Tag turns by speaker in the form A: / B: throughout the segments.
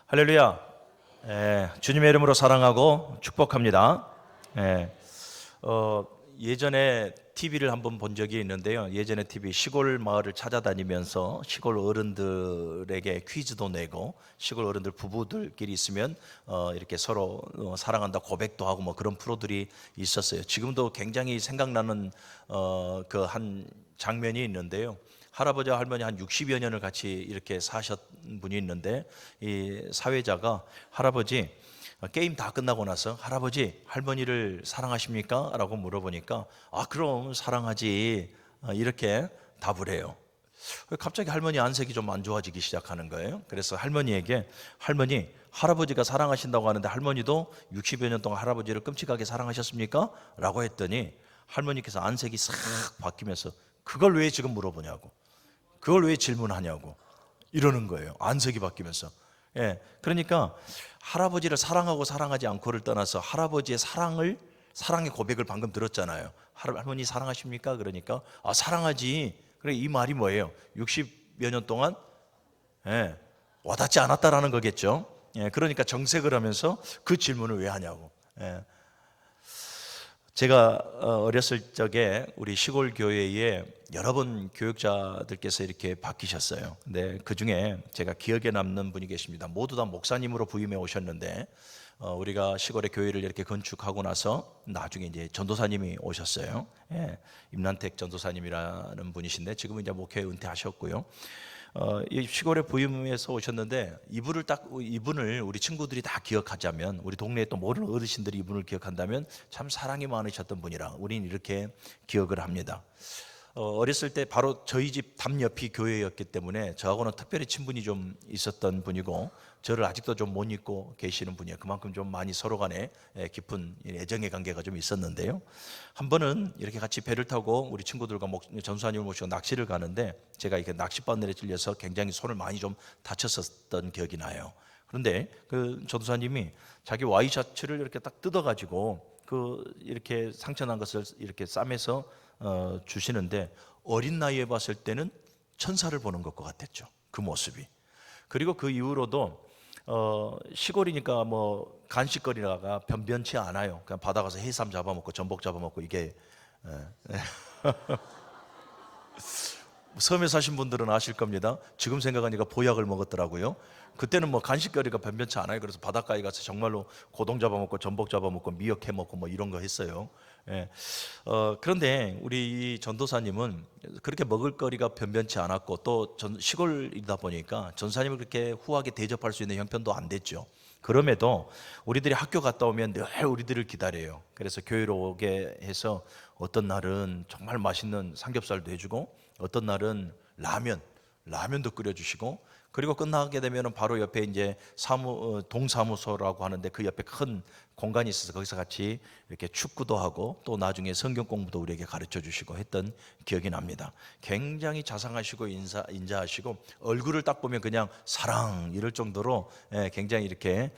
A: 할렐루야. 주님의 이름으로 사랑하고 축복합니다. 예전에 TV를 한번 본 적이 있는데요. 예전에 TV 시골 마을을 찾아다니면서 시골 어른들에게 퀴즈도 내고 시골 어른들 부부들끼리 있으면 이렇게 서로 사랑한다 고백도 하고 뭐 그런 프로들이 있었어요. 지금도 굉장히 생각나는 그 한 장면이 있는데요. 할아버지와 할머니 한 60여 년을 같이 이렇게 사셨던 분이 있는데 이 사회자가 할아버지 게임 다 끝나고 나서 할아버지 할머니를 사랑하십니까? 라고 물어보니까 그럼 사랑하지 이렇게 답을 해요. 갑자기 할머니 안색이 좀 안 좋아지기 시작하는 거예요. 그래서 할머니에게 할머니 할아버지가 사랑하신다고 하는데 할머니도 60여 년 동안 할아버지를 끔찍하게 사랑하셨습니까? 라고 했더니 할머니께서 안색이 싹 바뀌면서 그걸 왜 지금 물어보냐고, 그걸 왜 질문하냐고 이러는 거예요. 안색이 바뀌면서. 그러니까 할아버지를 사랑하고 사랑하지 않고를 떠나서 할아버지의 사랑의 고백을 방금 들었잖아요. 할머니 사랑하십니까? 그러니까 사랑하지. 그래, 이 말이 뭐예요? 60여 년 동안 와닿지 않았다라는 거겠죠. 그러니까 정색을 하면서 그 질문을 왜 하냐고. 제가 어렸을 적에 우리 시골 교회에 여러 번 교육자들께서 이렇게 바뀌셨어요. 근데 그 중에 제가 기억에 남는 분이 계십니다. 모두 다 목사님으로 부임해 오셨는데 우리가 시골의 교회를 이렇게 건축하고 나서 나중에 이제 전도사님이 오셨어요. 임난택 전도사님이라는 분이신데 지금은 이제 목회 은퇴하셨고요. 이 시골에 부임해서 오셨는데 이분을 우리 친구들이 다 기억하자면, 우리 동네에 또 모르는 어르신들이 이분을 기억한다면 참 사랑이 많으셨던 분이라 우린 이렇게 기억을 합니다. 어렸을 때 바로 저희 집 담 옆이 교회였기 때문에 저하고는 특별히 친분이 좀 있었던 분이고 저를 아직도 좀 못 잊고 계시는 분이에요. 그만큼 좀 많이 서로 간에 깊은 애정의 관계가 좀 있었는데요. 한 번은 이렇게 같이 배를 타고 우리 친구들과 전수사님을 모시고 낚시를 가는데 제가 이렇게 낚싯바늘에 찔려서 굉장히 손을 많이 좀 다쳤었던 기억이 나요. 그런데 그 전도사님이 자기 와이셔츠를 이렇게 딱 뜯어가지고 이렇게 상처난 것을 이렇게 싸매서 주시는데 어린 나이에 봤을 때는 천사를 보는 것과 같았죠. 그 모습이. 그리고 그 이후로도 시골이니까 뭐 간식거리가 변변치 않아요. 그냥 바다 가서 해삼 잡아먹고 전복 잡아먹고 이게 섬에 사신 분들은 아실 겁니다. 지금 생각하니까 보약을 먹었더라고요. 그때는 뭐 간식거리가 변변치 않아요. 그래서 바닷가에 가서 정말로 고동 잡아먹고 전복 잡아먹고 미역 해먹고 뭐 이런 거 했어요. 그런데 우리 이 전도사님은 그렇게 먹을거리가 변변치 않았고 또 시골이다 보니까 전사님을 그렇게 후하게 대접할 수 있는 형편도 안 됐죠. 그럼에도 우리들이 학교 갔다 오면 늘 우리들을 기다려요. 그래서 교회로 오게 해서 어떤 날은 정말 맛있는 삼겹살도 해주고 어떤 날은 라면도 끓여주시고, 그리고 끝나게 되면 바로 옆에 이제 동사무소라고 하는데 그 옆에 큰 공간이 있어서 거기서 같이 이렇게 축구도 하고 또 나중에 성경 공부도 우리에게 가르쳐 주시고 했던 기억이 납니다. 굉장히 자상하시고 인자하시고 얼굴을 딱 보면 그냥 사랑 이럴 정도로 굉장히 이렇게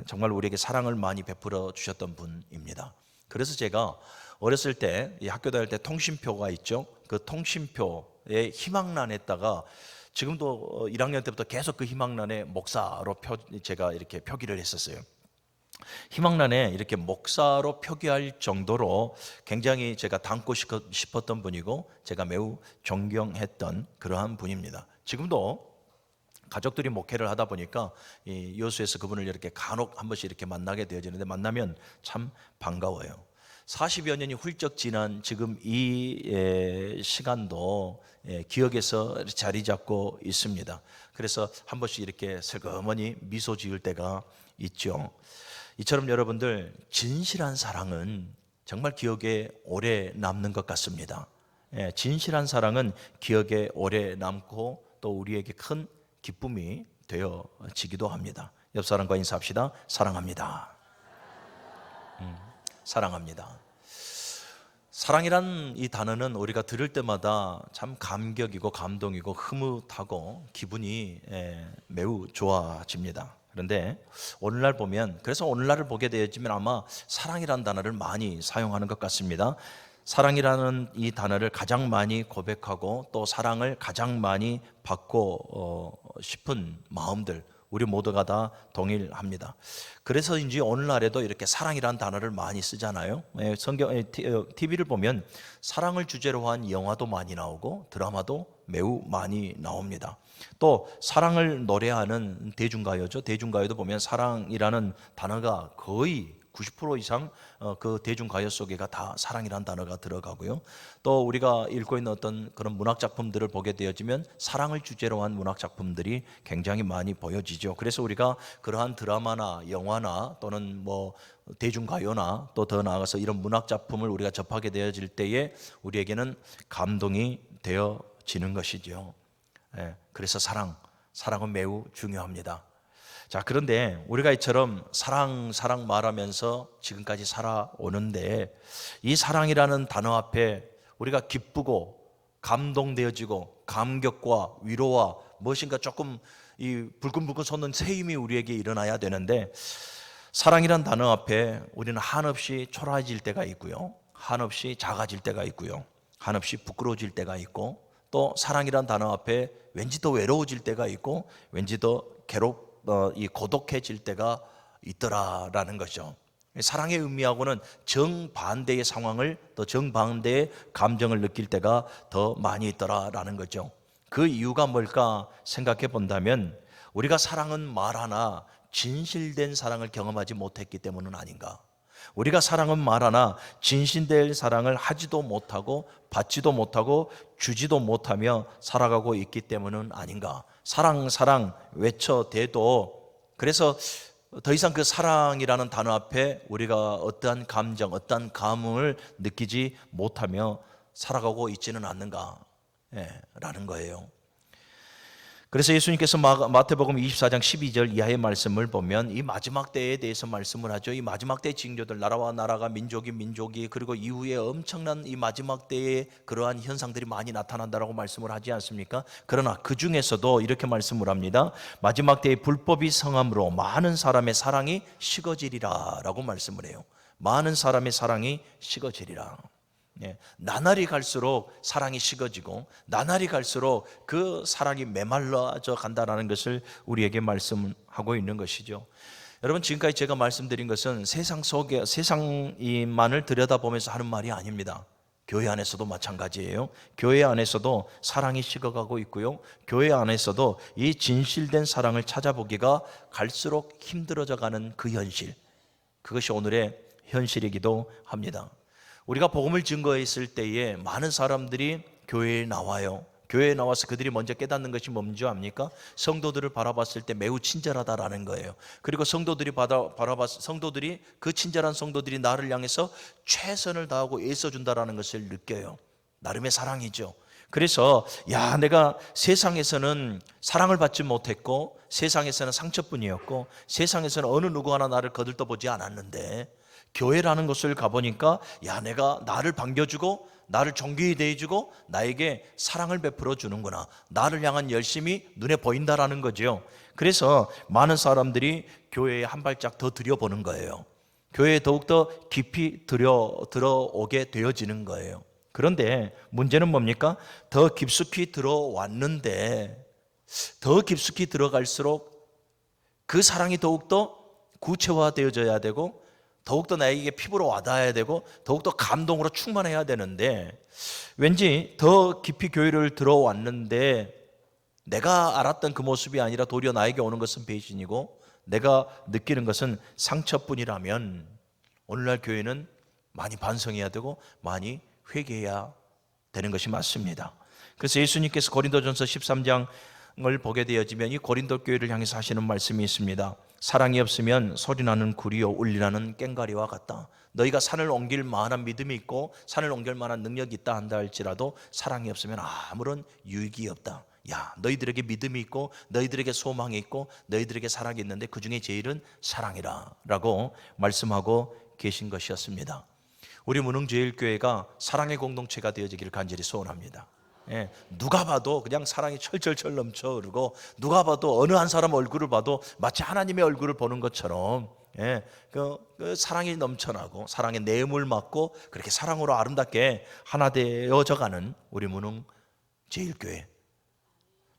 A: 정말 우리에게 사랑을 많이 베풀어 주셨던 분입니다. 그래서 제가 어렸을 때 학교 다닐 때 통신표가 있죠. 그 통신표의 희망란에다가 지금도 1학년 때부터 계속 그 희망란에 목사로 제가 이렇게 표기를 했었어요. 희망란에 이렇게 목사로 표기할 정도로 굉장히 제가 닮고 싶었던 분이고 제가 매우 존경했던 그러한 분입니다. 지금도 가족들이 목회를 하다 보니까 이 여수에서 그분을 이렇게 간혹 한 번씩 이렇게 만나게 되어지는데 만나면 참 반가워요. 40여 년이 훌쩍 지난 지금 이 시간도 기억에서 자리 잡고 있습니다. 그래서 한 번씩 이렇게 슬그머니 미소 지을 때가 있죠. 이처럼 여러분들 진실한 사랑은 정말 기억에 오래 남는 것 같습니다. 진실한 사랑은 기억에 오래 남고 또 우리에게 큰 기쁨이 되어지기도 합니다. 옆 사람과 인사합시다. 사랑합니다. 사랑합니다. 사랑이란 이 단어는 우리가 들을 때마다 참 감격이고 감동이고 흐뭇하고 기분이 매우 좋아집니다. 그런데 그래서 오늘날을 보게 되었지만 아마 사랑이라는 단어를 많이 사용하는 것 같습니다. 사랑이라는 이 단어를 가장 많이 고백하고 또 사랑을 가장 많이 받고 싶은 마음들, 우리 모두가 다 동일합니다. 그래서인지 오늘날에도 이렇게 사랑이라는 단어를 많이 쓰잖아요. TV를 보면 사랑을 주제로 한 영화도 많이 나오고 드라마도 매우 많이 나옵니다. 또 사랑을 노래하는 대중가요죠. 대중가요도 보면 사랑이라는 단어가 거의 90% 이상 그 대중가요 속에가 다 사랑이라는 단어가 들어가고요. 또 우리가 읽고 있는 어떤 그런 문학 작품들을 보게 되어지면 사랑을 주제로 한 문학 작품들이 굉장히 많이 보여지죠. 그래서 우리가 그러한 드라마나 영화나 또는 뭐 대중가요나 또 더 나아가서 이런 문학 작품을 우리가 접하게 되어질 때에 우리에게는 감동이 되어지는 것이죠. 그래서 사랑은 매우 중요합니다. 자, 그런데 우리가 이처럼 사랑 말하면서 지금까지 살아오는데 이 사랑이라는 단어 앞에 우리가 기쁘고 감동되어지고 감격과 위로와 무엇인가 조금 이 불끈불끈 솟는 새힘이 우리에게 일어나야 되는데 사랑이라는 단어 앞에 우리는 한없이 초라해질 때가 있고요. 한없이 작아질 때가 있고요. 한없이 부끄러워질 때가 있고 또 사랑이라는 단어 앞에 왠지 더 외로워질 때가 있고 왠지 더 고독해질 때가 있더라라는 거죠. 사랑의 의미하고는 정반대의 상황을 또 정반대의 감정을 느낄 때가 더 많이 있더라라는 거죠. 그 이유가 뭘까 생각해 본다면 우리가 사랑은 말 하나 진실된 사랑을 경험하지 못했기 때문은 아닌가. 우리가 사랑은 말 하나 진실된 사랑을 하지도 못하고 받지도 못하고 주지도 못하며 살아가고 있기 때문은 아닌가. 사랑 외쳐대도 그래서 더 이상 그 사랑이라는 단어 앞에 우리가 어떠한 감정, 어떠한 감흥을 느끼지 못하며 살아가고 있지는 않는가 라는 거예요. 그래서 예수님께서 마태복음 24장 12절 이하의 말씀을 보면 이 마지막 때에 대해서 말씀을 하죠. 이 마지막 때 징조들, 나라와 나라가 민족이 그리고 이후에 엄청난 이 마지막 때에 그러한 현상들이 많이 나타난다라고 말씀을 하지 않습니까? 그러나 그 중에서도 이렇게 말씀을 합니다. 마지막 때에 불법이 성함으로 많은 사람의 사랑이 식어지리라 라고 말씀을 해요. 많은 사람의 사랑이 식어지리라. 나날이 갈수록 사랑이 식어지고 나날이 갈수록 그 사랑이 메말라져 간다는 것을 우리에게 말씀하고 있는 것이죠. 여러분, 지금까지 제가 말씀드린 것은 세상만을 들여다보면서 하는 말이 아닙니다. 교회 안에서도 마찬가지예요. 교회 안에서도 사랑이 식어가고 있고요. 교회 안에서도 이 진실된 사랑을 찾아보기가 갈수록 힘들어져 가는 그 현실, 그것이 오늘의 현실이기도 합니다. 우리가 복음을 증거했을 때에 많은 사람들이 교회에 나와요. 교회에 나와서 그들이 먼저 깨닫는 것이 뭔지 압니까? 성도들을 바라봤을 때 매우 친절하다라는 거예요. 그리고 성도들이 그 친절한 성도들이 나를 향해서 최선을 다하고 애써준다라는 것을 느껴요. 나름의 사랑이죠. 그래서 내가 세상에서는 사랑을 받지 못했고 세상에서는 상처뿐이었고 세상에서는 어느 누구 하나 나를 거들떠보지 않았는데 교회라는 곳을 가보니까 내가 나를 반겨주고 나를 존귀히 대해주고 나에게 사랑을 베풀어 주는구나. 나를 향한 열심이 눈에 보인다라는 거죠. 그래서 많은 사람들이 교회에 한 발짝 더 들여보는 거예요. 교회에 더욱더 깊이 들어오게 되어지는 거예요. 그런데 문제는 뭡니까? 더 깊숙이 들어왔는데 더 깊숙이 들어갈수록 그 사랑이 더욱더 구체화되어져야 되고 더욱더 나에게 피부로 와닿아야 되고 더욱더 감동으로 충만해야 되는데 왠지 더 깊이 교회를 들어왔는데 내가 알았던 그 모습이 아니라 도리어 나에게 오는 것은 배신이고 내가 느끼는 것은 상처뿐이라면 오늘날 교회는 많이 반성해야 되고 많이 회개해야 되는 것이 맞습니다. 그래서 예수님께서 고린도전서 13장을 보게 되어지면 이 고린도 교회를 향해서 하시는 말씀이 있습니다. 사랑이 없으면 소리나는 구리요 울리나는 꽹과리와 같다. 너희가 산을 옮길 만한 믿음이 있고 산을 옮길 만한 능력이 있다 한다 할지라도 사랑이 없으면 아무런 유익이 없다. 너희들에게 믿음이 있고 너희들에게 소망이 있고 너희들에게 사랑이 있는데 그 중에 제일은 사랑이라 라고 말씀하고 계신 것이었습니다. 우리 문흥제일교회가 사랑의 공동체가 되어지기를 간절히 소원합니다. 누가 봐도 그냥 사랑이 철철철 넘쳐 흐르고 누가 봐도 어느 한 사람 얼굴을 봐도 마치 하나님의 얼굴을 보는 것처럼 그 사랑이 넘쳐나고 사랑의 내음을 맡고 그렇게 사랑으로 아름답게 하나 되어져가는 우리 문흥제일교회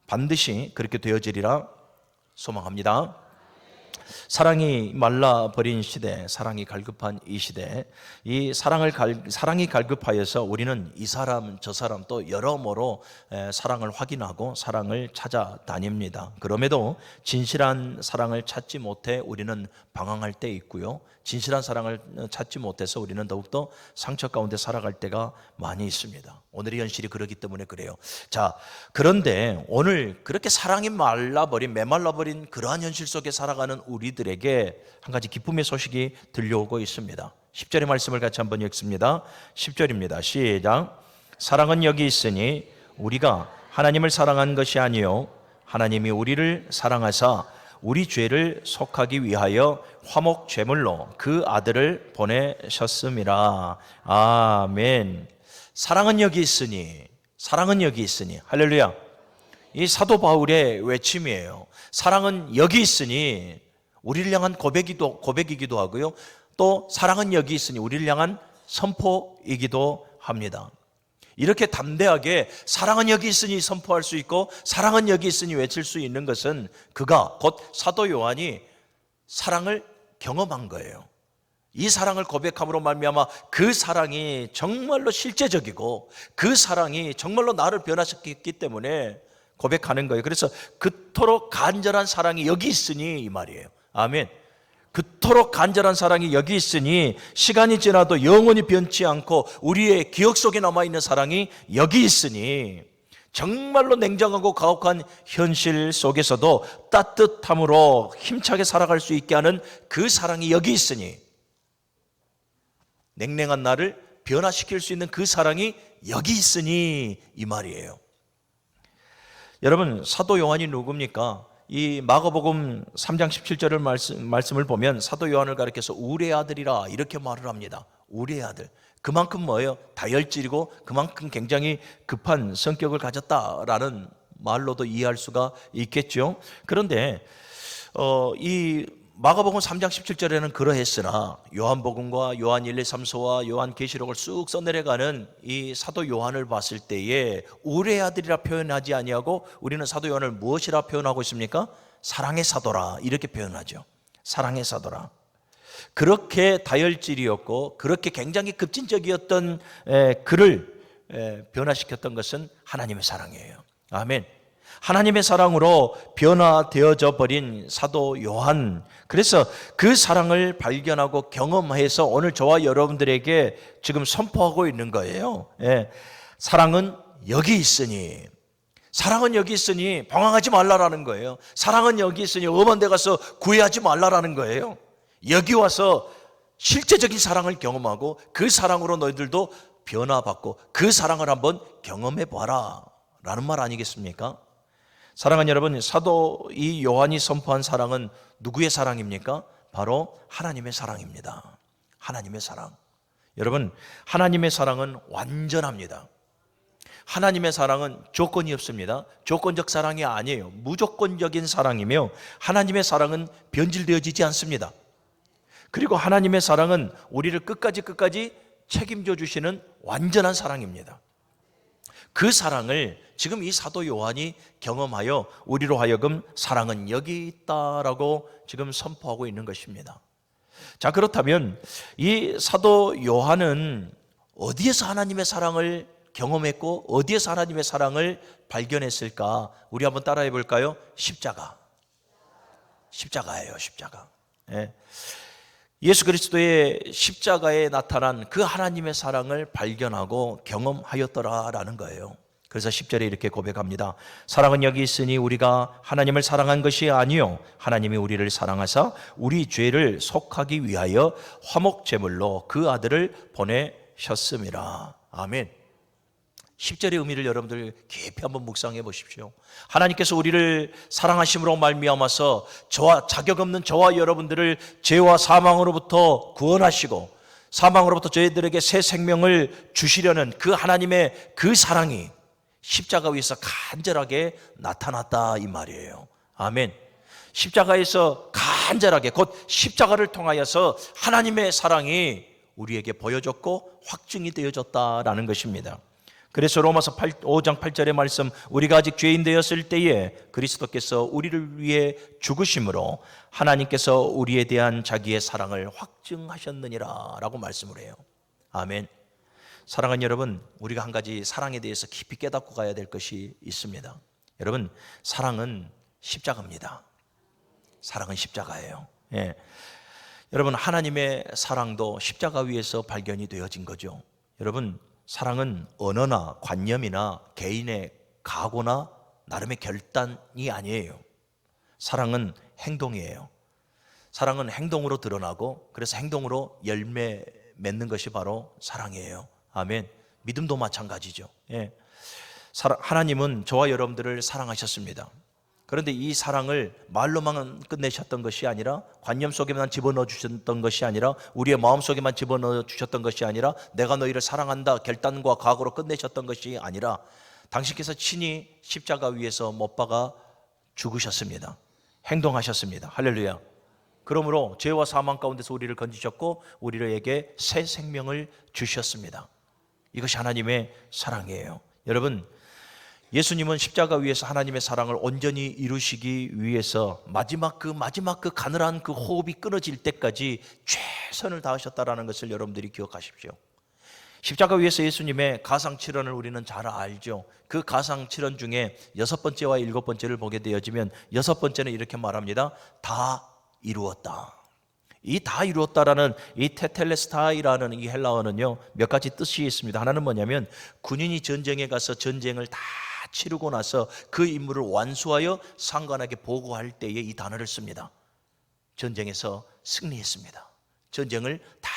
A: 반드시 그렇게 되어지리라 소망합니다. 사랑이 말라버린 시대, 사랑이 갈급한 이 시대, 이 사랑이 갈급하여서 우리는 이 사람 저 사람 또 여러모로 사랑을 확인하고 사랑을 찾아다닙니다. 그럼에도 진실한 사랑을 찾지 못해 우리는 방황할 때 있고요, 진실한 사랑을 찾지 못해서 우리는 더욱더 상처 가운데 살아갈 때가 많이 있습니다. 오늘의 현실이 그렇기 때문에 그래요. 자, 그런데 오늘 그렇게 사랑이 메말라버린 그러한 현실 속에 살아가는 우리들에게 한 가지 기쁨의 소식이 들려오고 있습니다. 10절의 말씀을 같이 한번 읽습니다. 10절입니다. 시작. 사랑은 여기 있으니 우리가 하나님을 사랑한 것이 아니요 하나님이 우리를 사랑하사 우리 죄를 속하기 위하여 화목 제물로 그 아들을 보내셨음이라. 아멘. 사랑은 여기 있으니, 사랑은 여기 있으니, 할렐루야. 이 사도 바울의 외침이에요. 사랑은 여기 있으니 우리를 향한 고백이기도 하고요, 또 사랑은 여기 있으니 우리를 향한 선포이기도 합니다. 이렇게 담대하게 사랑은 여기 있으니 선포할 수 있고 사랑은 여기 있으니 외칠 수 있는 것은 그가 곧 사도 요한이 사랑을 경험한 거예요. 이 사랑을 고백함으로 말미암아 그 사랑이 정말로 실제적이고 그 사랑이 정말로 나를 변화시켰기 때문에 고백하는 거예요. 그래서 그토록 간절한 사랑이 여기 있으니 이 말이에요. 아멘. 그토록 간절한 사랑이 여기 있으니 시간이 지나도 영원히 변치 않고 우리의 기억 속에 남아있는 사랑이 여기 있으니 정말로 냉정하고 가혹한 현실 속에서도 따뜻함으로 힘차게 살아갈 수 있게 하는 그 사랑이 여기 있으니, 냉랭한 나를 변화시킬 수 있는 그 사랑이 여기 있으니 이 말이에요. 여러분, 사도 요한이 누굽니까? 이 마가복음 3장 17절을 말씀을 보면 사도 요한을 가리켜서 우리의 아들이라 이렇게 말을 합니다. 우리의 아들. 그만큼 뭐예요? 다혈질이고 그만큼 굉장히 급한 성격을 가졌다라는 말로도 이해할 수가 있겠죠. 그런데 이 마가복음 3장 17절에는 그러했으나 요한복음과 요한 1, 2, 3서와 요한 계시록을 쑥 써내려가는 이 사도 요한을 봤을 때에 우리의 아들이라 표현하지 아니하고 우리는 사도 요한을 무엇이라 표현하고 있습니까? 사랑의 사도라 이렇게 표현하죠. 사랑의 사도라. 그렇게 다혈질이었고 그렇게 굉장히 급진적이었던 그를 변화시켰던 것은 하나님의 사랑이에요. 아멘. 하나님의 사랑으로 변화되어져 버린 사도 요한, 그래서 그 사랑을 발견하고 경험해서 오늘 저와 여러분들에게 지금 선포하고 있는 거예요. 사랑은 여기 있으니, 사랑은 여기 있으니 방황하지 말라라는 거예요. 사랑은 여기 있으니 엄한 데 가서 구애하지 말라라는 거예요. 여기 와서 실제적인 사랑을 경험하고 그 사랑으로 너희들도 변화받고 그 사랑을 한번 경험해 봐라 라는 말 아니겠습니까? 사랑하는 여러분, 사도 이 요한이 선포한 사랑은 누구의 사랑입니까? 바로 하나님의 사랑입니다. 하나님의 사랑. 여러분, 하나님의 사랑은 완전합니다. 하나님의 사랑은 조건이 없습니다. 조건적 사랑이 아니에요. 무조건적인 사랑이며 하나님의 사랑은 변질되어지지 않습니다. 그리고 하나님의 사랑은 우리를 끝까지 책임져 주시는 완전한 사랑입니다. 그 사랑을 지금 이 사도 요한이 경험하여 우리로 하여금 사랑은 여기 있다라고 지금 선포하고 있는 것입니다. 자, 그렇다면 이 사도 요한은 어디에서 하나님의 사랑을 경험했고 어디에서 하나님의 사랑을 발견했을까? 우리 한번 따라해 볼까요? 십자가예요. 십자가. 예수 그리스도의 십자가에 나타난 그 하나님의 사랑을 발견하고 경험하였더라라는 거예요. 그래서 10절에 이렇게 고백합니다. 사랑은 여기 있으니 우리가 하나님을 사랑한 것이 아니요 하나님이 우리를 사랑하사 우리 죄를 속하기 위하여 화목 제물로 그 아들을 보내셨음이라. 아멘. 10절의 의미를 여러분들 깊이 한번 묵상해 보십시오. 하나님께서 우리를 사랑하심으로 말미암아서 자격 없는 저와 여러분들을 죄와 사망으로부터 구원하시고 사망으로부터 저희들에게 새 생명을 주시려는 그 하나님의 그 사랑이 십자가 위에서 간절하게 나타났다 이 말이에요. 아멘. 십자가에서 간절하게 곧 십자가를 통하여서 하나님의 사랑이 우리에게 보여졌고 확증이 되어졌다라는 것입니다. 그래서 로마서 5장 8절의 말씀, 우리가 아직 죄인 되었을 때에 그리스도께서 우리를 위해 죽으심으로 하나님께서 우리에 대한 자기의 사랑을 확증하셨느니라 라고 말씀을 해요. 아멘. 사랑하는 여러분, 우리가 한 가지 사랑에 대해서 깊이 깨닫고 가야 될 것이 있습니다. 여러분, 사랑은 십자가입니다. 사랑은 십자가예요. 예. 여러분, 하나님의 사랑도 십자가 위에서 발견이 되어진 거죠. 여러분, 사랑은 언어나 관념이나 개인의 각오나 나름의 결단이 아니에요. 사랑은 행동이에요. 사랑은 행동으로 드러나고, 그래서 행동으로 열매 맺는 것이 바로 사랑이에요. 아멘. 믿음도 마찬가지죠. 예. 하나님은 저와 여러분들을 사랑하셨습니다. 그런데 이 사랑을 말로만 끝내셨던 것이 아니라, 관념 속에만 집어넣어 주셨던 것이 아니라, 우리의 마음 속에만 집어넣어 주셨던 것이 아니라, 내가 너희를 사랑한다 결단과 각오로 끝내셨던 것이 아니라, 당신께서 친히 십자가 위에서 못 박아 죽으셨습니다. 행동하셨습니다. 할렐루야. 그러므로 죄와 사망 가운데서 우리를 건지셨고 우리에게 새 생명을 주셨습니다. 이것이 하나님의 사랑이에요. 여러분, 예수님은 십자가 위에서 하나님의 사랑을 온전히 이루시기 위해서 마지막 그 가늘한 그 호흡이 끊어질 때까지 최선을 다하셨다라는 것을 여러분들이 기억하십시오. 십자가 위에서 예수님의 가상칠언을 우리는 잘 알죠. 그 가상칠언 중에 6번째와 7번째를 보게 되어지면 6번째는 이렇게 말합니다. 다 이루었다. 이 다 이루었다라는 이 테텔레스타이라는 이 헬라어는요, 몇 가지 뜻이 있습니다. 하나는 뭐냐면, 군인이 전쟁에 가서 전쟁을 다 치르고 나서 그 임무를 완수하여 상관에게 보고할 때에 이 단어를 씁니다. 전쟁에서 승리했습니다. 전쟁을 다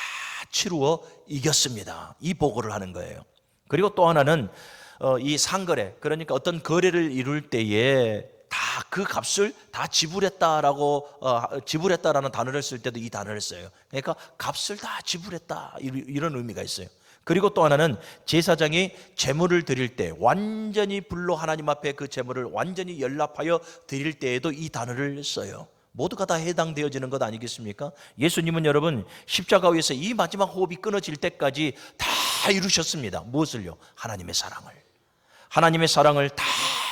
A: 치루어 이겼습니다. 이 보고를 하는 거예요. 그리고 또 하나는 이 상거래, 그러니까 어떤 거래를 이룰 때에 다 그 값을 다 지불했다라는 단어를 쓸 때도 이 단어를 써요. 그러니까 값을 다 지불했다, 이런 의미가 있어요. 그리고 또 하나는 제사장이 제물을 드릴 때 완전히 불로 하나님 앞에 그 제물을 완전히 연납하여 드릴 때에도 이 단어를 써요. 모두가 다 해당되어지는 것 아니겠습니까? 예수님은 여러분, 십자가 위에서 이 마지막 호흡이 끊어질 때까지 다 이루셨습니다. 무엇을요? 하나님의 사랑을. 하나님의 사랑을 다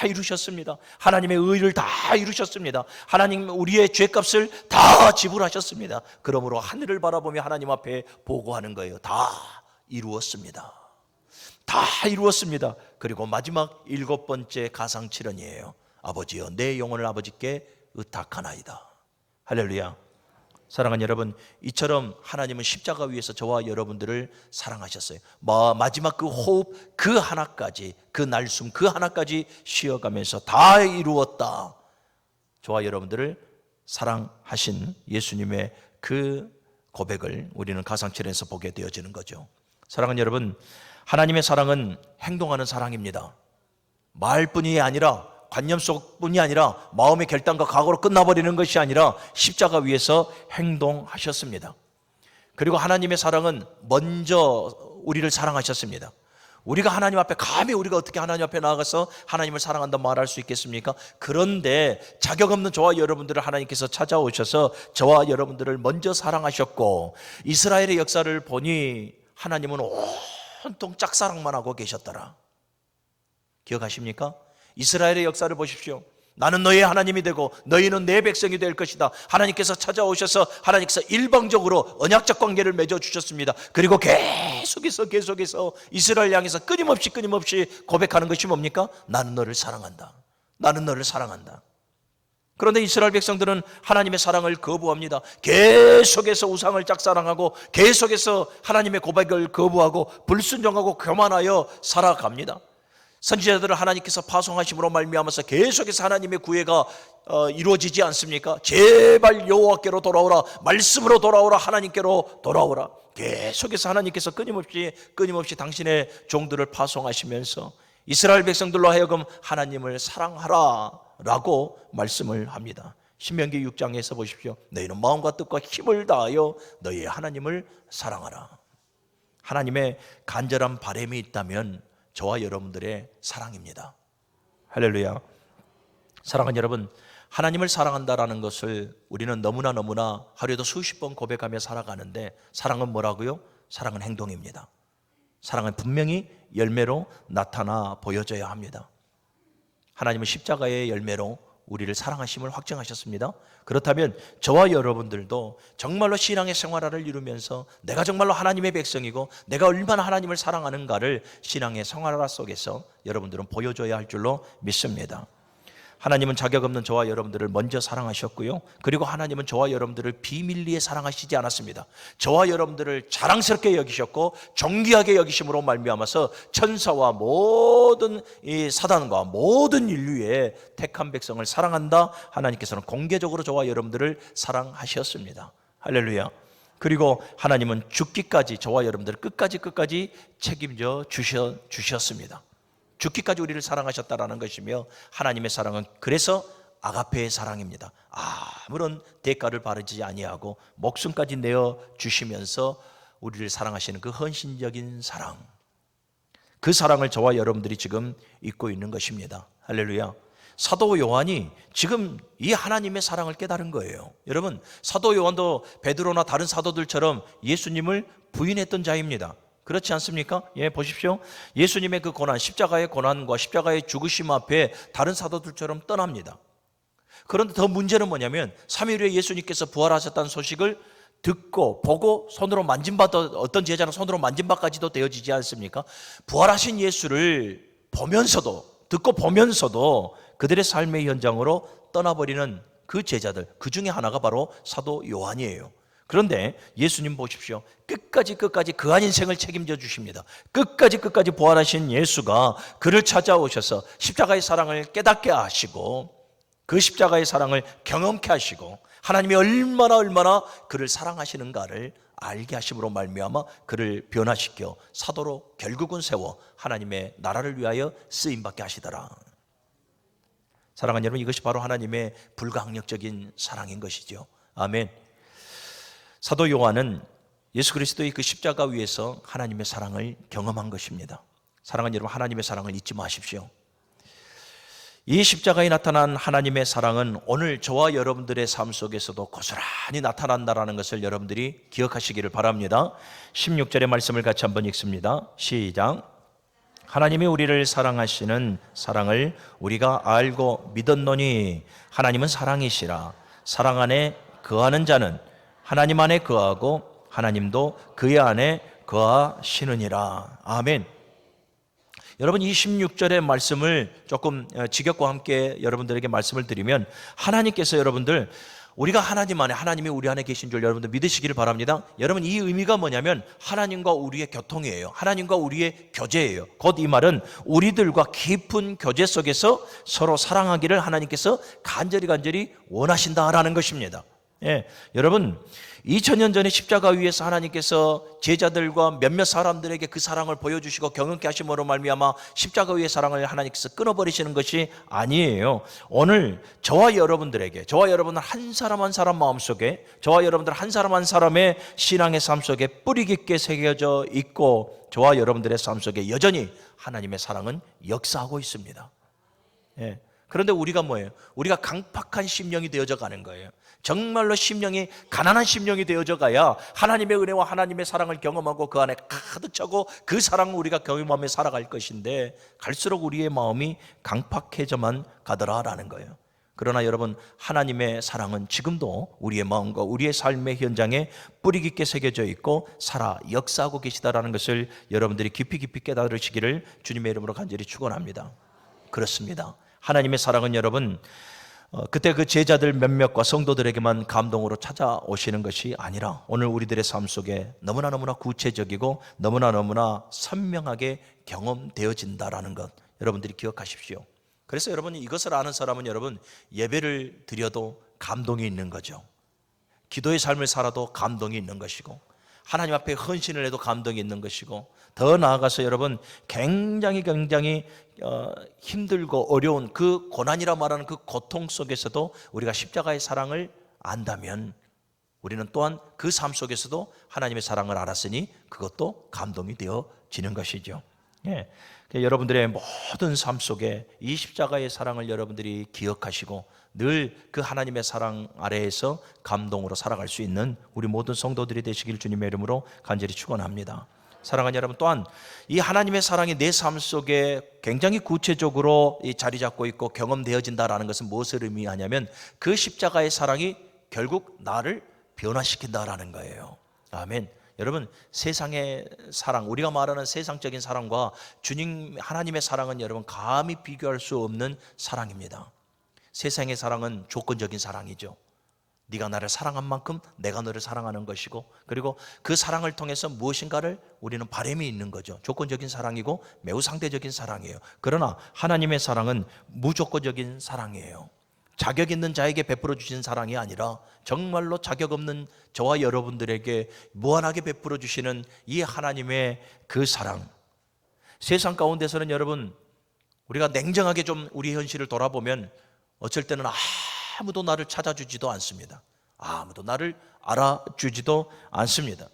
A: 이루셨습니다. 하나님의 의를 다 이루셨습니다. 하나님 우리의 죄값을 다 지불하셨습니다. 그러므로 하늘을 바라보며 하나님 앞에 보고하는 거예요. 다 이루었습니다. 다 이루었습니다. 그리고 마지막 7번째 가상칠언이에요. 아버지여, 내 영혼을 아버지께 의탁하나이다. 할렐루야. 사랑하는 여러분, 이처럼 하나님은 십자가 위에서 저와 여러분들을 사랑하셨어요. 마지막 그 호흡 그 하나까지, 그 날숨 그 하나까지 쉬어가면서 다 이루었다. 저와 여러분들을 사랑하신 예수님의 그 고백을 우리는 가상칠에서 보게 되어지는 거죠. 사랑하는 여러분, 하나님의 사랑은 행동하는 사랑입니다. 말뿐이 아니라, 관념 속뿐이 아니라, 마음의 결단과 각오로 끝나버리는 것이 아니라 십자가 위에서 행동하셨습니다. 그리고 하나님의 사랑은 먼저 우리를 사랑하셨습니다. 우리가 하나님 앞에, 감히 우리가 어떻게 하나님 앞에 나아가서 하나님을 사랑한다 말할 수 있겠습니까? 그런데 자격 없는 저와 여러분들을 하나님께서 찾아오셔서 저와 여러분들을 먼저 사랑하셨고, 이스라엘의 역사를 보니 하나님은 온통 짝사랑만 하고 계셨더라. 기억하십니까? 이스라엘의 역사를 보십시오. 나는 너의 하나님이 되고 너희는 내 백성이 될 것이다. 하나님께서 찾아오셔서 하나님께서 일방적으로 언약적 관계를 맺어주셨습니다. 그리고 계속해서 이스라엘 향해서 끊임없이 고백하는 것이 뭡니까? 나는 너를 사랑한다. 나는 너를 사랑한다. 그런데 이스라엘 백성들은 하나님의 사랑을 거부합니다. 계속해서 우상을 짝사랑하고 계속해서 하나님의 고백을 거부하고 불순종하고 교만하여 살아갑니다. 선지자들을 하나님께서 파송하심으로 말미암아서 계속해서 하나님의 구애가 이루어지지 않습니까? 제발 여호와께로 돌아오라, 말씀으로 돌아오라, 하나님께로 돌아오라. 계속해서 하나님께서 끊임없이 당신의 종들을 파송하시면서 이스라엘 백성들로 하여금 하나님을 사랑하라 라고 말씀을 합니다. 신명기 6장에서 보십시오. 너희는 마음과 뜻과 힘을 다하여 너희의 하나님을 사랑하라. 하나님의 간절한 바람이 있다면 저와 여러분들의 사랑입니다. 할렐루야. 사랑하는 여러분, 하나님을 사랑한다라는 것을 우리는 너무나 하루에도 수십 번 고백하며 살아가는데, 사랑은 뭐라고요? 사랑은 행동입니다. 사랑은 분명히 열매로 나타나 보여져야 합니다. 하나님은 십자가의 열매로 우리를 사랑하심을 확증하셨습니다. 그렇다면 저와 여러분들도 정말로 신앙의 생활화를 이루면서 내가 정말로 하나님의 백성이고 내가 얼마나 하나님을 사랑하는가를 신앙의 생활화 속에서 여러분들은 보여줘야 할 줄로 믿습니다. 하나님은 자격 없는 저와 여러분들을 먼저 사랑하셨고요. 그리고 하나님은 저와 여러분들을 비밀리에 사랑하시지 않았습니다. 저와 여러분들을 자랑스럽게 여기셨고 존귀하게 여기심으로 말미암아서 천사와 모든 이 사단과 모든 인류의 택한 백성을 사랑한다. 하나님께서는 공개적으로 저와 여러분들을 사랑하셨습니다. 할렐루야. 그리고 하나님은 죽기까지 저와 여러분들을 끝까지 책임져 주셨습니다. 죽기까지 우리를 사랑하셨다라는 것이며 하나님의 사랑은 그래서 아가페의 사랑입니다. 아무런 대가를 바라지 아니하고 목숨까지 내어 주시면서 우리를 사랑하시는 그 헌신적인 사랑, 그 사랑을 저와 여러분들이 지금 잊고 있는 것입니다. 할렐루야. 사도 요한이 지금 이 하나님의 사랑을 깨달은 거예요. 여러분, 사도 요한도 베드로나 다른 사도들처럼 예수님을 부인했던 자입니다. 그렇지 않습니까? 예, 보십시오. 예수님의 그 고난, 십자가의 고난과 십자가의 죽으심 앞에 다른 사도들처럼 떠납니다. 그런데 더 문제는 뭐냐면 3일 후에 예수님께서 부활하셨다는 소식을 듣고 보고 손으로 만진바, 어떤 제자는 손으로 만진바까지도 되어지지 않습니까? 부활하신 예수를 보면서도, 듣고 보면서도 그들의 삶의 현장으로 떠나버리는 그 제자들, 그 중에 하나가 바로 사도 요한이에요. 그런데 예수님 보십시오. 끝까지 그한 인생을 책임져 주십니다. 끝까지 부활하신 예수가 그를 찾아오셔서 십자가의 사랑을 깨닫게 하시고 그 십자가의 사랑을 경험케 하시고 하나님이 얼마나 그를 사랑하시는가를 알게 하심으로 말미암아 그를 변화시켜 사도로 결국은 세워 하나님의 나라를 위하여 쓰임받게 하시더라. 사랑하는 여러분, 이것이 바로 하나님의 불가항력적인 사랑인 것이죠. 아멘. 사도 요한은 예수 그리스도의 그 십자가 위에서 하나님의 사랑을 경험한 것입니다. 사랑하는 여러분, 하나님의 사랑을 잊지 마십시오. 이 십자가에 나타난 하나님의 사랑은 오늘 저와 여러분들의 삶 속에서도 고스란히 나타난다는 것을 여러분들이 기억하시기를 바랍니다. 16절의 말씀을 같이 한번 읽습니다. 시작. 하나님이 우리를 사랑하시는 사랑을 우리가 알고 믿었노니 하나님은 사랑이시라. 사랑 안에 거하는 자는 하나님 안에 거하고 하나님도 그의 안에 거하시느니라. 아멘. 여러분, 이 16절의 말씀을 조금 직역과 함께 여러분들에게 말씀을 드리면 하나님께서 여러분들 우리가 하나님 안에, 하나님이 우리 안에 계신 줄 여러분들 믿으시기를 바랍니다. 여러분, 이 의미가 뭐냐면 하나님과 우리의 교통이에요. 하나님과 우리의 교제예요. 곧 이 말은 우리들과 깊은 교제 속에서 서로 사랑하기를 하나님께서 간절히 원하신다라는 것입니다. 예, 여러분, 2000년 전에 십자가 위에서 하나님께서 제자들과 몇몇 사람들에게 그 사랑을 보여주시고 경험케 하심으로 말미암아 십자가 위의 사랑을 하나님께서 끊어버리시는 것이 아니에요. 오늘 저와 여러분들에게, 저와 여러분들 한 사람 한 사람 마음속에, 저와 여러분들 한 사람 한 사람의 신앙의 삶 속에 뿌리 깊게 새겨져 있고 저와 여러분들의 삶 속에 여전히 하나님의 사랑은 역사하고 있습니다. 예. 그런데 우리가 뭐예요? 우리가 강팍한 심령이 되어져 가는 거예요. 정말로 심령이 가난한 심령이 되어져 가야 하나님의 은혜와 하나님의 사랑을 경험하고 그 안에 가득 차고 그 사랑을 우리가 경험하며 살아갈 것인데 갈수록 우리의 마음이 강팍해져만 가더라라는 거예요. 그러나 여러분, 하나님의 사랑은 지금도 우리의 마음과 우리의 삶의 현장에 뿌리 깊게 새겨져 있고 살아 역사하고 계시다라는 것을 여러분들이 깊이 깨달으시기를 주님의 이름으로 간절히 축원합니다. 그렇습니다. 하나님의 사랑은 여러분, 그때 그 제자들 몇몇과 성도들에게만 감동으로 찾아오시는 것이 아니라 오늘 우리들의 삶 속에 너무나 구체적이고 너무나 선명하게 경험되어진다라는 것 여러분들이 기억하십시오. 그래서 여러분, 이것을 아는 사람은 여러분 예배를 드려도 감동이 있는 거죠. 기도의 삶을 살아도 감동이 있는 것이고 하나님 앞에 헌신을 해도 감동이 있는 것이고 더 나아가서 여러분 굉장히 힘들고 어려운 그 고난이라 말하는 그 고통 속에서도 우리가 십자가의 사랑을 안다면 우리는 또한 그 삶 속에서도 하나님의 사랑을 알았으니 그것도 감동이 되어지는 것이죠. 예. 여러분들의 모든 삶 속에 이 십자가의 사랑을 여러분들이 기억하시고 늘 그 하나님의 사랑 아래에서 감동으로 살아갈 수 있는 우리 모든 성도들이 되시길 주님의 이름으로 간절히 축원합니다. 사랑하는 여러분, 또한 이 하나님의 사랑이 내 삶 속에 굉장히 구체적으로 자리 잡고 있고 경험되어진다라는 것은 무엇을 의미하냐면 그 십자가의 사랑이 결국 나를 변화시킨다라는 거예요. 아멘. 여러분, 세상의 사랑, 우리가 말하는 세상적인 사랑과 주님 하나님의 사랑은 여러분 감히 비교할 수 없는 사랑입니다. 세상의 사랑은 조건적인 사랑이죠. 네가 나를 사랑한 만큼 내가 너를 사랑하는 것이고, 그리고 그 사랑을 통해서 무엇인가를 우리는 바람이 있는 거죠. 조건적인 사랑이고 매우 상대적인 사랑이에요. 그러나 하나님의 사랑은 무조건적인 사랑이에요. 자격 있는 자에게 베풀어 주신 사랑이 아니라 정말로 자격 없는 저와 여러분들에게 무한하게 베풀어 주시는 이 하나님의 그 사랑. 세상 가운데서는 여러분, 우리가 냉정하게 좀 우리 현실을 돌아보면 어쩔 때는 아무도 나를 찾아주지도 않습니다. 아무도 나를 알아주지도 않습니다.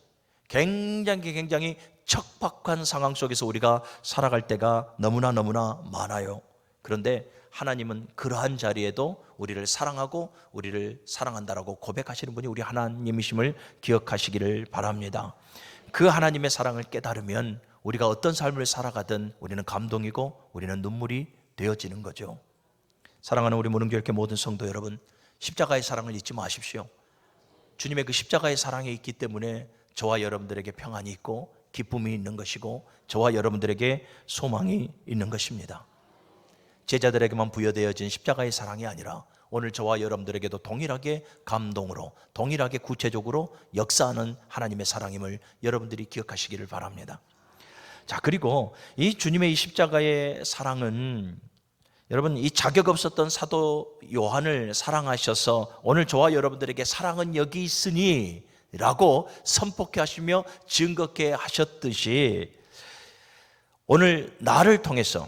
A: 굉장히 척박한 상황 속에서 우리가 살아갈 때가 너무나 많아요. 그런데 하나님은 그러한 자리에도 우리를 사랑하고 우리를 사랑한다라고 고백하시는 분이 우리 하나님이심을 기억하시기를 바랍니다. 그 하나님의 사랑을 깨달으면 우리가 어떤 삶을 살아가든 우리는 감동이고 우리는 눈물이 되어지는 거죠. 사랑하는 우리 무릉교회 모든 성도 여러분, 십자가의 사랑을 잊지 마십시오. 주님의 그 십자가의 사랑이 있기 때문에 저와 여러분들에게 평안이 있고 기쁨이 있는 것이고 저와 여러분들에게 소망이 있는 것입니다. 제자들에게만 부여되어진 십자가의 사랑이 아니라 오늘 저와 여러분들에게도 동일하게 감동으로, 동일하게 구체적으로 역사하는 하나님의 사랑임을 여러분들이 기억하시기를 바랍니다. 자, 그리고 이 주님의 이 십자가의 사랑은 여러분, 이 자격 없었던 사도 요한을 사랑하셔서 오늘 저와 여러분들에게 사랑은 여기 있으니 라고 선포케 하시며 증거케 하셨듯이 오늘 나를 통해서,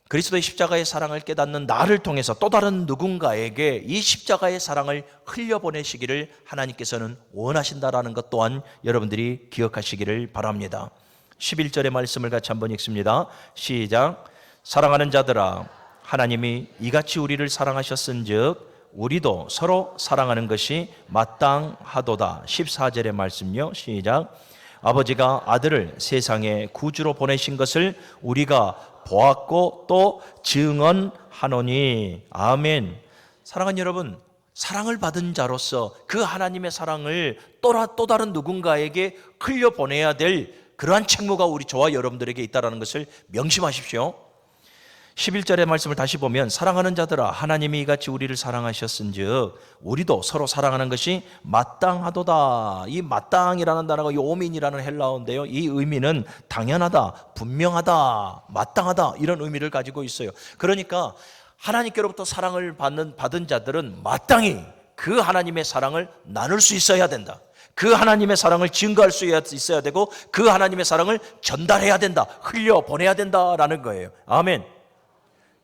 A: 그리스도의 십자가의 사랑을 깨닫는 나를 통해서 또 다른 누군가에게 이 십자가의 사랑을 흘려보내시기를 하나님께서는 원하신다라는 것 또한 여러분들이 기억하시기를 바랍니다. 11절의 말씀을 같이 한번 읽습니다. 시작. 사랑하는 자들아, 하나님이 이같이 우리를 사랑하셨은즉 우리도 서로 사랑하는 것이 마땅하도다. 14절의 말씀요. 시작. 아버지가 아들을 세상에 구주로 보내신 것을 우리가 보았고 또 증언하노니. 아멘. 사랑하는 여러분, 사랑을 받은 자로서 그 하나님의 사랑을 또 다른 누군가에게 흘려보내야 될 그러한 책무가 우리 저와 여러분들에게 있다는 것을 명심하십시오. 11절의 말씀을 다시 보면 사랑하는 자들아, 하나님이 이같이 우리를 사랑하셨은즉 우리도 서로 사랑하는 것이 마땅하도다. 이 마땅이라는 단어가 오민이라는 헬라어인데요, 이 의미는 당연하다, 분명하다, 마땅하다 이런 의미를 가지고 있어요. 그러니까 하나님께로부터 사랑을 받은 자들은 마땅히 그 하나님의 사랑을 나눌 수 있어야 된다. 그 하나님의 사랑을 증거할 수 있어야 되고 그 하나님의 사랑을 전달해야 된다, 흘려보내야 된다라는 거예요. 아멘.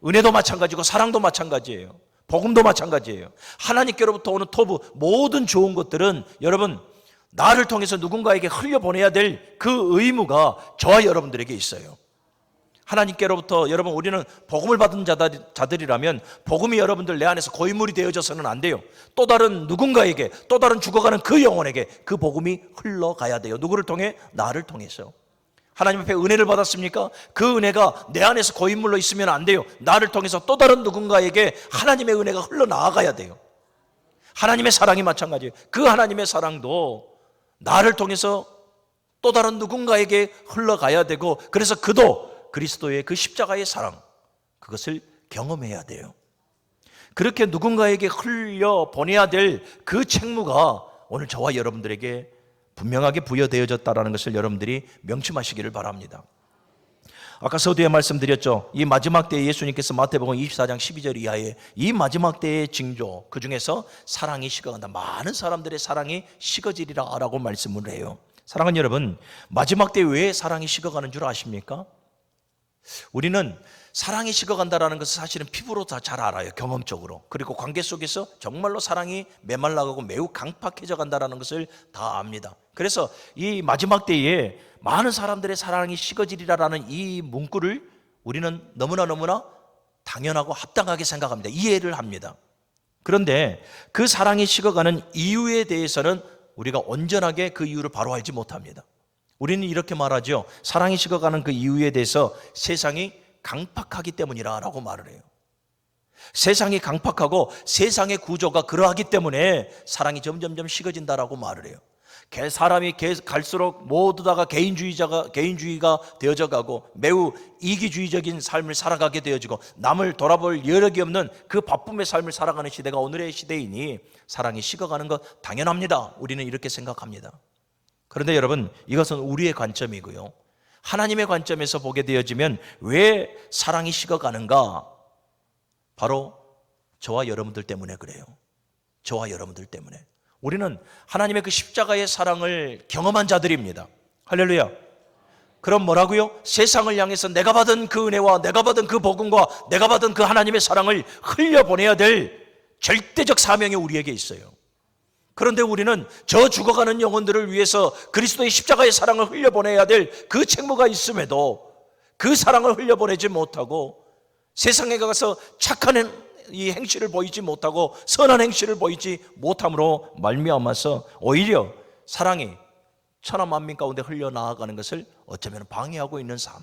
A: 은혜도 마찬가지고 사랑도 마찬가지예요. 복음도 마찬가지예요. 하나님께로부터 오는 토부, 모든 좋은 것들은 여러분 나를 통해서 누군가에게 흘려보내야 될 그 의무가 저와 여러분들에게 있어요. 하나님께로부터 여러분, 우리는 복음을 받은 자들이라면 복음이 여러분들 내 안에서 고인물이 되어져서는 안 돼요. 또 다른 누군가에게, 또 다른 죽어가는 그 영혼에게 그 복음이 흘러가야 돼요. 누구를 통해? 나를 통해서. 하나님 앞에 은혜를 받았습니까? 그 은혜가 내 안에서 고인물로 있으면 안 돼요. 나를 통해서 또 다른 누군가에게 하나님의 은혜가 흘러나가야 돼요. 하나님의 사랑이 마찬가지예요. 그 하나님의 사랑도 나를 통해서 또 다른 누군가에게 흘러가야 되고, 그래서 그도 그리스도의 그 십자가의 사랑, 그것을 경험해야 돼요. 그렇게 누군가에게 흘려보내야 될 그 책무가 오늘 저와 여러분들에게 분명하게 부여되어졌다는 것을 여러분들이 명심하시기를 바랍니다. 아까 서두에 말씀드렸죠. 이 마지막 때에 예수님께서 마태복음 24장 12절 이하에 이 마지막 때의 징조, 그 중에서 사랑이 식어간다. 많은 사람들의 사랑이 식어지리라 라고 말씀을 해요. 사랑하는 여러분, 마지막 때에 왜 사랑이 식어가는 줄 아십니까? 우리는 사랑이 식어간다는 것을 사실은 피부로 다 잘 알아요. 경험적으로. 그리고 관계 속에서 정말로 사랑이 메말라가고 매우 강팍해져 간다는 것을 다 압니다. 그래서 이 마지막 때에 많은 사람들의 사랑이 식어지리라는 이 문구를 우리는 너무나 당연하고 합당하게 생각합니다. 이해를 합니다. 그런데 그 사랑이 식어가는 이유에 대해서는 우리가 온전하게 그 이유를 바로 알지 못합니다. 우리는 이렇게 말하죠. 사랑이 식어가는 그 이유에 대해서 세상이 강팍하기 때문이라고 말을 해요. 세상이 강팍하고 세상의 구조가 그러하기 때문에 사랑이 점점점 식어진다라고 말을 해요. 사람이 갈수록 모두 다가 개인주의가 되어져 가고 매우 이기주의적인 삶을 살아가게 되어지고 남을 돌아볼 여력이 없는 그 바쁨의 삶을 살아가는 시대가 오늘의 시대이니 사랑이 식어가는 것 당연합니다. 우리는 이렇게 생각합니다. 그런데 여러분, 이것은 우리의 관점이고요. 하나님의 관점에서 보게 되어지면 왜 사랑이 식어가는가? 바로 저와 여러분들 때문에 그래요. 저와 여러분들 때문에. 우리는 하나님의 그 십자가의 사랑을 경험한 자들입니다. 할렐루야. 그럼 뭐라고요? 세상을 향해서 내가 받은 그 은혜와 내가 받은 그 복음과 내가 받은 그 하나님의 사랑을 흘려보내야 될 절대적 사명이 우리에게 있어요. 그런데 우리는 저 죽어가는 영혼들을 위해서 그리스도의 십자가의 사랑을 흘려보내야 될 그 책무가 있음에도 그 사랑을 흘려보내지 못하고 세상에 가서 착한 이 행실을 보이지 못하고 선한 행실을 보이지 못함으로 말미암아서 오히려 사랑이 천하 만민 가운데 흘려나아가는 것을 어쩌면 방해하고 있는 삶,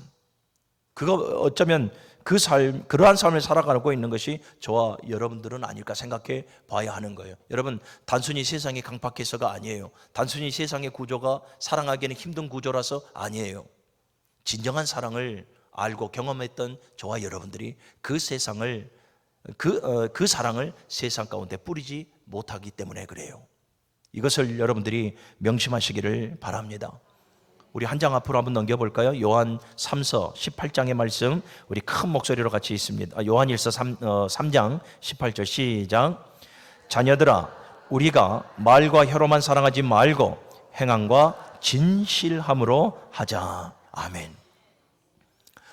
A: 그거 어쩌면 그러한 삶을 살아가고 있는 것이 저와 여러분들은 아닐까 생각해 봐야 하는 거예요. 여러분, 단순히 세상이 강팍해서가 아니에요. 단순히 세상의 구조가 사랑하기에는 힘든 구조라서 아니에요. 진정한 사랑을 알고 경험했던 저와 여러분들이 그 세상을 그 사랑을 세상 가운데 뿌리지 못하기 때문에 그래요. 이것을 여러분들이 명심하시기를 바랍니다. 우리 한 장 앞으로 한번 넘겨볼까요? 요한 3서 18장의 말씀 우리 큰 목소리로 같이 있습니다. 요한 1서 3장 18절 시작. 자녀들아, 우리가 말과 혀로만 사랑하지 말고 행함과 진실함으로 하자. 아멘.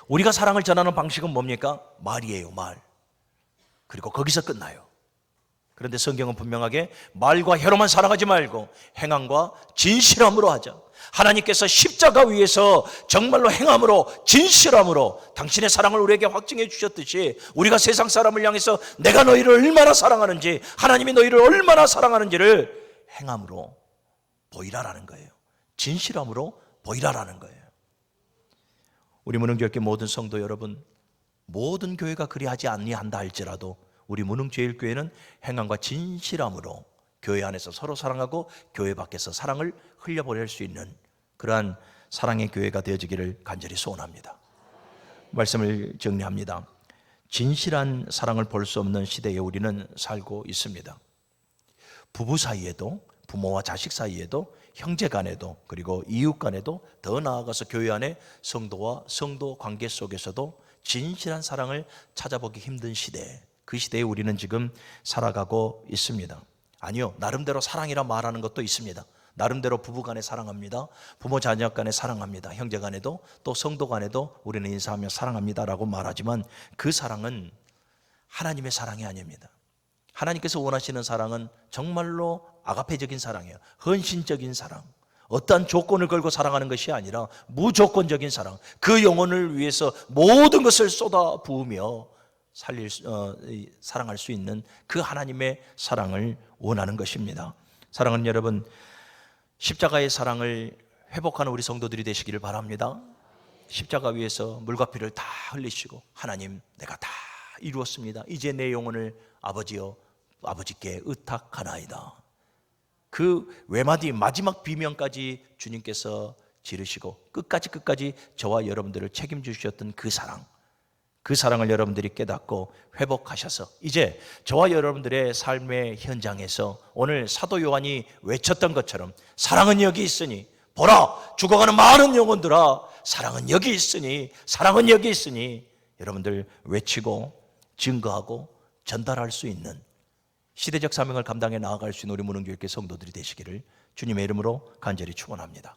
A: 우리가 사랑을 전하는 방식은 뭡니까? 말이에요, 말. 그리고 거기서 끝나요. 그런데 성경은 분명하게 말과 혀로만 사랑하지 말고 행함과 진실함으로 하자. 하나님께서 십자가 위에서 정말로 행함으로 진실함으로 당신의 사랑을 우리에게 확증해 주셨듯이 우리가 세상 사람을 향해서 내가 너희를 얼마나 사랑하는지, 하나님이 너희를 얼마나 사랑하는지를 행함으로 보이라라는 거예요. 진실함으로 보이라라는 거예요. 우리 문흥교회 모든 성도 여러분, 모든 교회가 그리하지 아니한다 할지라도 우리 문흥제일교회는 행함과 진실함으로 교회 안에서 서로 사랑하고 교회 밖에서 사랑을 흘려보낼 수 있는 그러한 사랑의 교회가 되어지기를 간절히 소원합니다. 말씀을 정리합니다. 진실한 사랑을 볼 수 없는 시대에 우리는 살고 있습니다. 부부 사이에도, 부모와 자식 사이에도, 형제 간에도, 그리고 이웃 간에도, 더 나아가서 교회 안에 성도와 성도 관계 속에서도 진실한 사랑을 찾아보기 힘든 시대, 그 시대에 우리는 지금 살아가고 있습니다. 아니요, 나름대로 사랑이라 말하는 것도 있습니다. 나름대로 부부 간에 사랑합니다. 부모 자녀 간에 사랑합니다. 형제 간에도, 또 성도 간에도 우리는 인사하며 사랑합니다라고 말하지만 그 사랑은 하나님의 사랑이 아닙니다. 하나님께서 원하시는 사랑은 정말로 아가페적인 사랑이에요. 헌신적인 사랑. 어떠한 조건을 걸고 사랑하는 것이 아니라 무조건적인 사랑. 그 영혼을 위해서 모든 것을 쏟아 부으며 사랑할 수 있는 그 하나님의 사랑을 원하는 것입니다. 사랑하는 여러분, 십자가의 사랑을 회복하는 우리 성도들이 되시기를 바랍니다. 십자가 위에서 물과 피를 다 흘리시고 하나님, 내가 다 이루었습니다. 이제 내 영혼을 아버지께 의탁하나이다. 그 외마디 마지막 비명까지 주님께서 지르시고 끝까지 저와 여러분들을 책임져 주셨던 그 사랑, 그 사랑을 여러분들이 깨닫고 회복하셔서 이제 저와 여러분들의 삶의 현장에서 오늘 사도 요한이 외쳤던 것처럼 사랑은 여기 있으니, 보라 죽어가는 많은 영혼들아, 사랑은 여기 있으니, 사랑은 여기 있으니 여러분들 외치고 증거하고 전달할 수 있는 시대적 사명을 감당해 나아갈 수 있는 우리 문흥교회 성도들이 되시기를 주님의 이름으로 간절히 축원합니다.